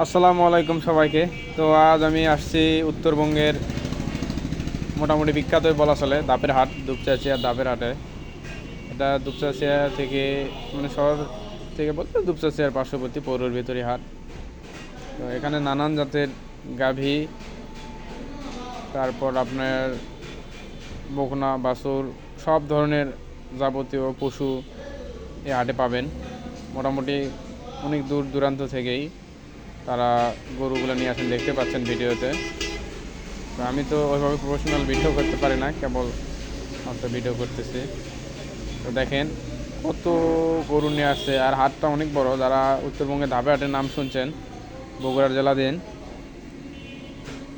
আসসালামু আলাইকুম সবাইকে। তো আজ আমি আসছি উত্তরবঙ্গের মোটামুটি বিখ্যাতই বলা চলে ধাপের হাট, দুপচাচিয়া ধাপের হাটে। এটা দুপচাচিয়া থেকে মানে শহর থেকে বলতে দুপচাচিয়ার পার্শ্ববর্তী পৌরের ভিতরে হাট। তো এখানে নানান জাতের গাভী, তারপর আপনার বকনা বাছুর, সব ধরনের যাবতীয় পশু এই হাটে পাবেন। মোটামুটি অনেক দূর দূরান্ত থেকেই তারা গরুগুলো নিয়ে আসেন, দেখতে পাচ্ছেন ভিডিওতে। তো আমি তো ওইভাবে প্রফেশনাল ভিডিও করতে পারি না, কেবল মাত্র ভিডিও করতেছি। তো দেখেন কত গরু নিয়ে আসছে, আর হাটটা অনেক বড়। যারা উত্তরবঙ্গে ধাপে হাটের নাম শুনছেন, বগুড়ার জেলাধীন,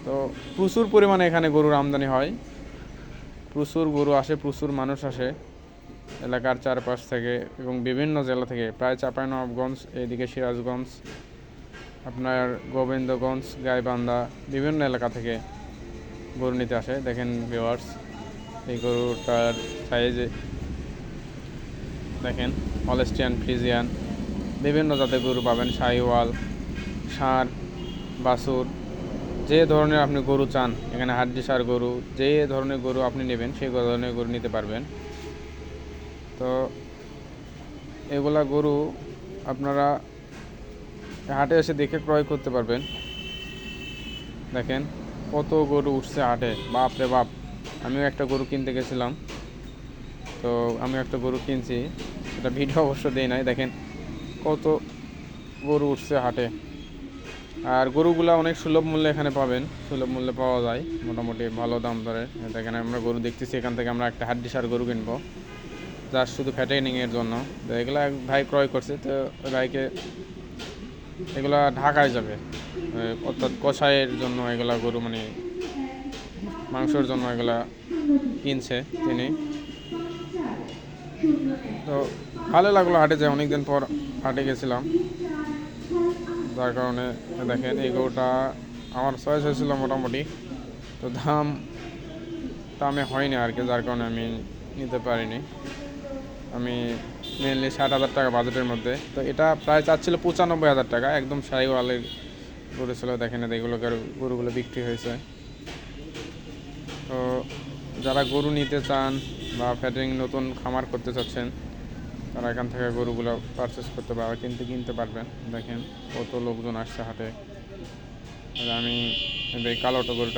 তো প্রচুর পরিমাণে এখানে গরুর আমদানি হয়। প্রচুর গরু আসে, প্রচুর মানুষ আসে এলাকার চারপাশ থেকে এবং বিভিন্ন জেলা থেকে, প্রায় চাঁপাইনবাবগঞ্জ, এইদিকে সিরাজগঞ্জ, আপনার গোবিন্দগঞ্জ, গাইবান্ধা, বিভিন্ন এলাকা থেকে গরু নিতে আসে। দেখেন ভিউয়ার্স, এই গরুটার সাইজ দেখেন, হলস্টিয়ান, ফ্রিজিয়ান, বিভিন্ন জাতের গরু পাবেন। শাহিওয়াল, ষাঁড়, বাছুর, যে ধরনের আপনি গরু চান এখানে, হাড্ডি সার গরু, যে ধরনের গরু আপনি নেবেন সেই ধরনের গরু নিতে পারবেন। তো এগুলা গরু আপনারা হাটে এসে দেখে ক্রয় করতে পারবেন। দেখেন কত গরু উঠছে হাটে, বাপ রে বাপ। আমিও একটা গরু কিনতে গেছিলাম, তো আমি একটা গরু কিনছি, সেটা ভিডিও অবশ্য দেই নাই। দেখেন কত গরু উঠছে হাটে, আর গরুগুলা অনেক সুলভ মূল্যে এখানে পাবেন, সুলভ মূল্যে পাওয়া যায়, মোটামুটি ভালো দাম ধরে। এখানে আমরা গরু দেখতেছি, এখান থেকে আমরা একটা হাড্ডি সার গরু কিনবো, যার শুধু ফ্যাটেনিংয়ের জন্য। তো এগুলো এক ভাই ক্রয় করছে, তো ওই ভাইকে এগুলা ঢাকায় যাবে, অর্থাৎ কষাইয়ের জন্য এগুলা গরু, মানে মাংসের জন্য এগুলা কিনছে তিনি। তো ভালো লাগলো হাটে যায়, অনেকদিন পর হাটে গেছিলাম, যার কারণে দেখেন এই গরুটা আমার চয়েস হয়েছিল মোটামুটি। তো দামে হয়নি আর কি, যার কারণে আমি নিতে পারিনি। আমি মেনলি 60,000 টাকা বাজেটের মধ্যে। তো এটা প্রায় চাচ্ছিল 95,000 টাকা, একদম শাহিওয়ালের গরু ছিল। দেখেন এগুলো গরুগুলো বিক্রি হয়েছে। তো যারা গরু নিতে চান বা ফ্যাটিং নতুন খামার করতে চাচ্ছেন, তারা এখান থেকে গরুগুলো পারচেস করতে পারবে, কিনতে পারবেন। দেখেন কত লোকজন আসছে হাটে। আমি এই কালোটা গরুটা